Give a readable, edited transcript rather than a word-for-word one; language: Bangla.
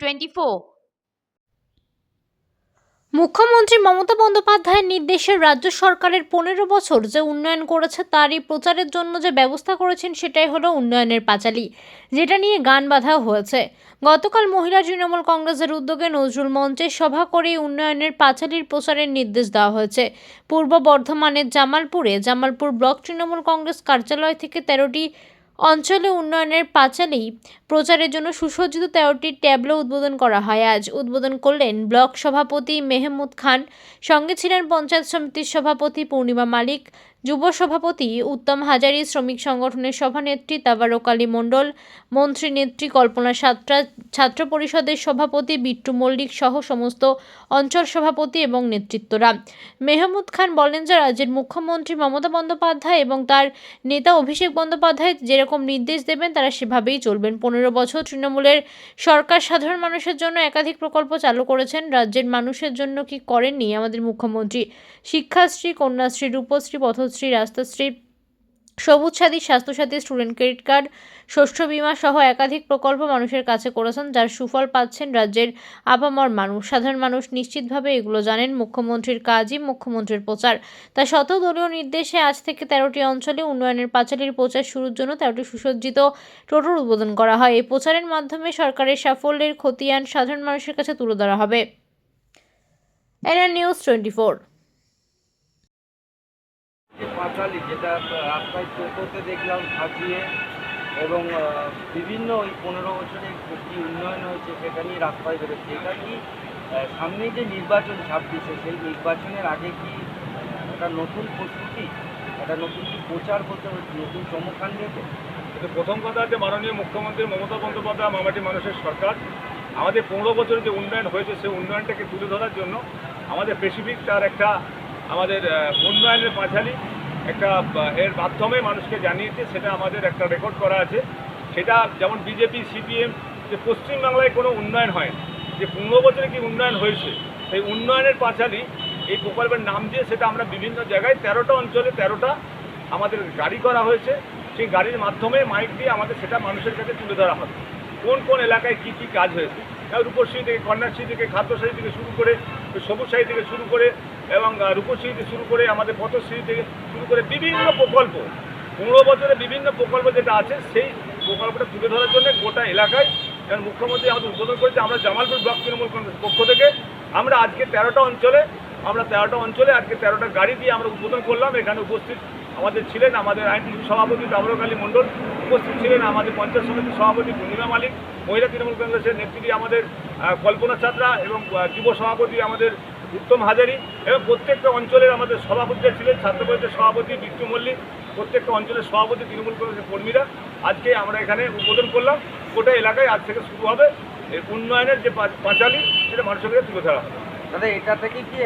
24। মুখ্যমন্ত্রী মমতা বন্দ্যোপাধ্যায়ের নির্দেশে রাজ্য সরকারের 15 বছর যে উন্নয়ন করেছে তারই প্রচারের জন্য যে ব্যবস্থা করেছেন সেটাই হলো উন্নয়নের পাঁচালী, যেটা নিয়ে গান বাঁধা হয়েছে। গতকাল মহিলা তৃণমূল কংগ্রেসের উদ্যোগে নজরুল মঞ্চে সভা করে উন্নয়নের পাঁচালীর প্রচারের নির্দেশ দেওয়া হয়েছে। পূর্ব বর্ধমানের জামালপুর ব্লক তৃণমূল কংগ্রেস কার্যালয় থেকে 13টি অঞ্চলে উন্নয়নের পাঁচালী প্রচারের জন্য সুসজ্জিত 13টি ট্যাবলো উদ্বোধন করা হয়। আজ উদ্বোধন করলেন ব্লক সভাপতি মেহমুদ খান, সঙ্গে ছিলেন পঞ্চায়েত সমিতির সভাপতি পূর্ণিমা মালিক, যুব সভাপতি উত্তম হাজারি, শ্রমিক সংগঠনের সভানেত্রী তাবারক আলী মণ্ডল, মন্ত্রী নেত্রী কল্পনা সাঁতরা, ছাত্র পরিষদের সভাপতি বিট্টু মল্লিক সহ সমস্ত অঞ্চল সভাপতি এবং নেতৃত্বরা। মেহমুদ খান বলেন যে রাজ্যের মুখ্যমন্ত্রী মমতা বন্দ্যোপাধ্যায় এবং তার নেতা অভিষেক বন্দ্যোপাধ্যায় যেরকম নির্দেশ দেবেন তারা সেভাবেই চলবেন। 15 বছর তৃণমূলের সরকার সাধারণ মানুষের জন্য একাধিক প্রকল্প চালু করেছেন। রাজ্যের মানুষের জন্য কি করেননি আমাদের মুখ্যমন্ত্রী? শিক্ষাশ্রী, কন্যাশ্রী, রূপশ্রী, পথশ্রী, রাস্তাশ্রী, সবুজ সাথী, স্বাস্থ্যসাথী, স্টুডেন্ট ক্রেডিট কার্ড, শস্য বীমা সহ একাধিক প্রকল্প মানুষের কাছে করেছেন, যার সুফল পাচ্ছেন রাজ্যের আপামর মানুষ। সাধারণ মানুষ নিশ্চিতভাবে এগুলো জানেন। মুখ্যমন্ত্রীর কাজই মুখ্যমন্ত্রীর প্রচার। তা সত্ত্বেও দলীয় নির্দেশে আজ থেকে 13টি অঞ্চলে উন্নয়নের পাঁচালীর প্রচার শুরুর জন্য 13টি সুসজ্জিত টোটোর উদ্বোধন করা হয়। এই প্রচারের মাধ্যমে সরকারের সাফল্যের খতিয়ান সাধারণ মানুষের কাছে তুলে ধরা হবে। NN News 24। পাঁচালী যেটা রাস্তায় টোটোতে দেখলাম সাজিয়ে এবং বিভিন্ন ওই 15 বছরে কি উন্নয়ন হয়েছে সেটা নিয়ে রাস্তায় বেরোচ্ছে। এটা কি সামনেই যে নির্বাচন 26-এ সেই নির্বাচনের আগে কি একটা নতুন প্রস্তুতি, একটা নতুন কি প্রচার করতে হচ্ছে, নতুন চমকান দিয়েছে? কিন্তু প্রথম কথা হচ্ছে মাননীয় মুখ্যমন্ত্রী মমতা বন্দ্যোপাধ্যায় মামাটি মানুষের সরকার আমাদের 15 বছরে যে উন্নয়ন হয়েছে সেই উন্নয়নটাকে তুলে ধরার জন্য আমাদের স্পেসিফিক তার একটা আমাদের উন্নয়নের পাঁচালী একটা এর মাধ্যমে মানুষকে জানিয়েছে, সেটা আমাদের একটা রেকর্ড করা আছে। সেটা যেমন বিজেপি সিপিএম যে পশ্চিমবাংলায় কোনো উন্নয়ন হয়, যে 15 বছরে কি উন্নয়ন হয়েছে সেই উন্নয়নের পাঁচালী এই প্রকল্পের নাম দিয়ে সেটা আমরা বিভিন্ন জায়গায় 13টা অঞ্চলে 13টা আমাদের গাড়ি করা হয়েছে। সেই গাড়ির মাধ্যমে মাইক দিয়ে আমাদের সেটা মানুষের কাছে তুলে ধরা হবে কোন কোন এলাকায় কী কী কাজ হয়েছে। রূপশ্রী থেকে, কন্যাশ্রী থেকে, খাদ্যশ্রী থেকে শুরু করে, সবুজ সাথী থেকে শুরু করে এবং রূপশ্রী থেকে শুরু করে আমাদের পথশ্রী থেকে শুরু করে বিভিন্ন প্রকল্প, 15 বছরে বিভিন্ন প্রকল্প যেটা আছে সেই প্রকল্পটা তুলে ধরার জন্য গোটা এলাকায় যেমন মুখ্যমন্ত্রী আমাদের উদ্বোধন করেছে। আমরা জামালপুর ব্লক তৃণমূল কংগ্রেসের পক্ষ থেকে আমরা আজকে 13টা অঞ্চলে আজকে 13টা গাড়ি দিয়ে আমরা উদ্বোধন করলাম। এখানে উপস্থিত আমাদের ছিলেন আমাদের আইনজীবী সভাপতি তাবারক আলী মণ্ডল, উপস্থিত ছিলেন আমাদের পঞ্চায়েত সমিতির সভাপতি পূর্ণিমা মালিক, মহিলা তৃণমূল কংগ্রেসের নেত্রী আমাদের কল্পনা সাঁতরা এবং যুব সভাপতি আমাদের উত্তম হাজারি এবং প্রত্যেকটা অঞ্চলের আমাদের সভাপতিরা ছিলেন, ছাত্র পরিষদের সভাপতি বিট্টু মল্লিক, প্রত্যেকটা অঞ্চলের সভাপতি তৃণমূল কংগ্রেসের কর্মীরা। আজকে আমরা এখানে উদ্বোধন করলাম। গোটা এলাকায় আজ থেকে শুরু হবে এই উন্নয়নের যে পাঁচালী, সেটা মানুষের কাছে তুলে ধরা হবে। দাদা এটা থেকে কি